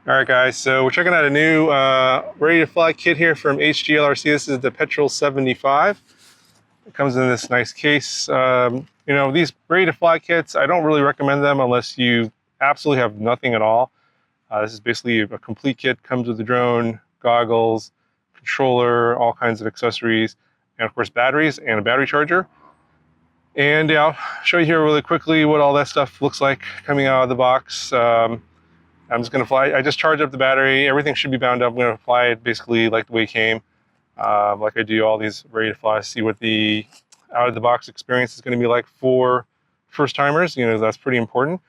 Alright guys, so we're checking out a new ready to fly kit here from HGLRC. This is the Petrel75. It comes in this nice case. You know, these ready to fly kits, I don't really recommend them unless you absolutely have nothing at all. This is basically a complete kit. Comes with the drone, goggles, controller, all kinds of accessories, and of course batteries and a battery charger. And yeah, I'll show you here really quickly what all that stuff looks like coming out of the box. I'm just going to fly. I just charged up the battery. Everything should be bound up. I'm going to fly it basically like the way it came, like I do all these ready to fly. See what the out of the box experience is going to be like for first timers. You know, that's pretty important.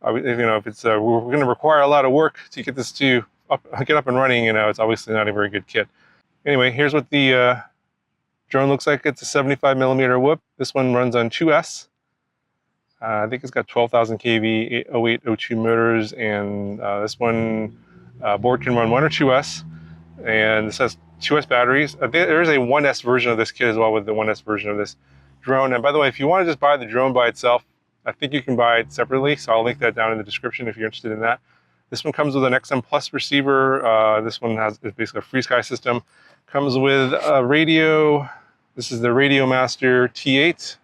You know, if it's we're going to require a lot of work to get this to get up and running. You know, it's obviously not a very good kit. Anyway, here's what the drone looks like. It's a 75mm whoop. This one runs on 2S. I think it's got 12,000 kV, 0802 motors, and this one board can run 1 or 2S, and this has 2S batteries. There is a 1S version of this kit as well with the 1S version of this drone. And by the way, if you want to just buy the drone by itself, I think you can buy it separately, so I'll link that down in the description if you're interested in that. This one comes with an XM Plus receiver. This one is basically a FreeSky system. Comes with a radio. This is the Radio Master T8.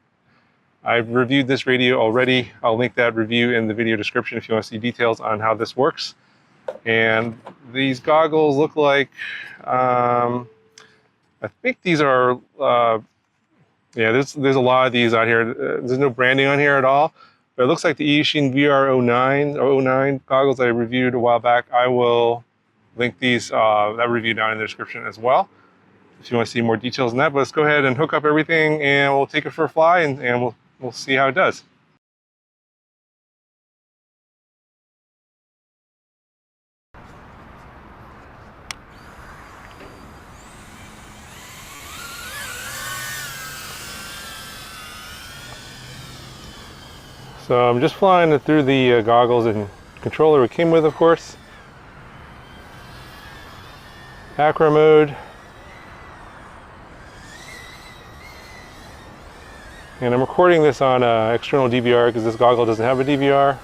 I've reviewed this radio already. I'll link that review in the video description if you want to see details on how this works. And these goggles look like, I think these are, yeah, there's a lot of these out here. There's no branding on here at all, but it looks like the Eachine VR09 goggles I reviewed a while back. I will link these, that review down in the description as well, if you want to see more details on that. But let's go ahead and hook up everything and we'll take it for a fly and we'll see how it does. So I'm just flying it through the goggles and controller it came with, of course. Acro Mode. And I'm recording this on external DVR because this goggle doesn't have a DVR.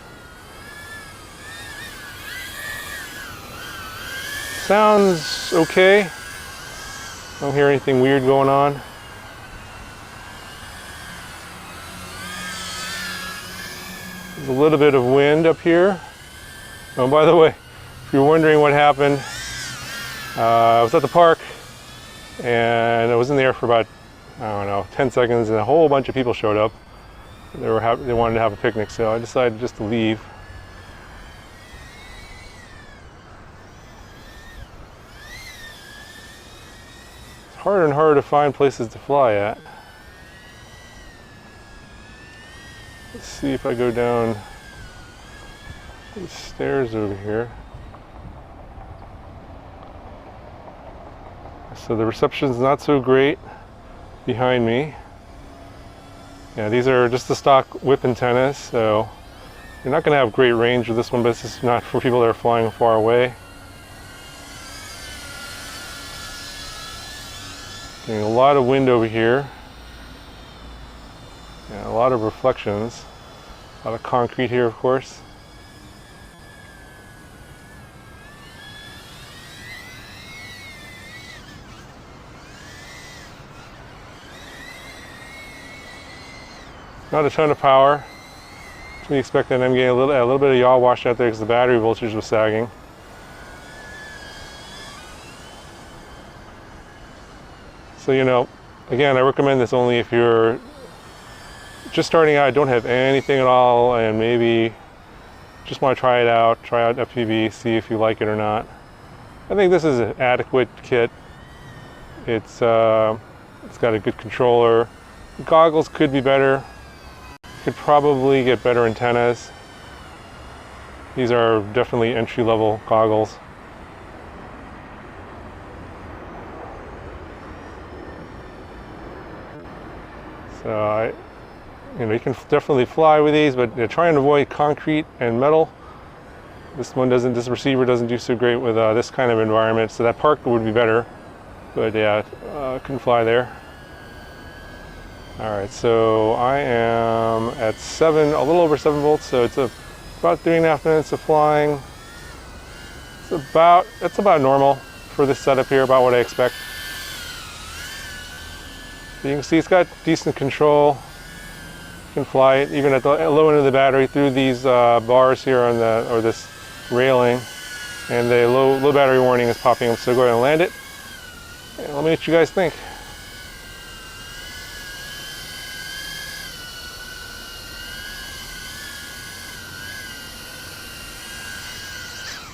Sounds okay. I don't hear anything weird going on. There's a little bit of wind up here. Oh, by the way, if you're wondering what happened, I was at the park and I was in there for about, I don't know, 10 seconds, and a whole bunch of people showed up. They wanted to have a picnic, so I decided just to leave. It's harder and harder to find places to fly at. Let's see if I go down these stairs over here. So the reception's not so great behind me. Yeah, these are just the stock whip antennas, so you're not going to have great range with this one, but this is not for people that are flying far away. Getting a lot of wind over here. Yeah, a lot of reflections. A lot of concrete here, of course. Not a ton of power. To be expected. I'm getting a little bit of yaw washed out there because the battery voltage was sagging. So, you know, again, I recommend this only if you're just starting out, don't have anything at all, and maybe just want to try out FPV, see if you like it or not. I think this is an adequate kit. It's got a good controller. The goggles could be better. Could probably get better antennas. These are definitely entry-level goggles. So you can definitely fly with these, but try and avoid concrete and metal. This receiver doesn't do so great with this kind of environment. So that park would be better, but yeah, couldn't fly there. All right, so I am at a little over 7 volts, so it's about 3.5 minutes of flying. It's about normal for this setup here, about what I expect. So you can see it's got decent control. You can fly it even at the low end of the battery through these bars here on this railing, and the low battery warning is popping up. So go ahead and land it, and let me know what you guys think.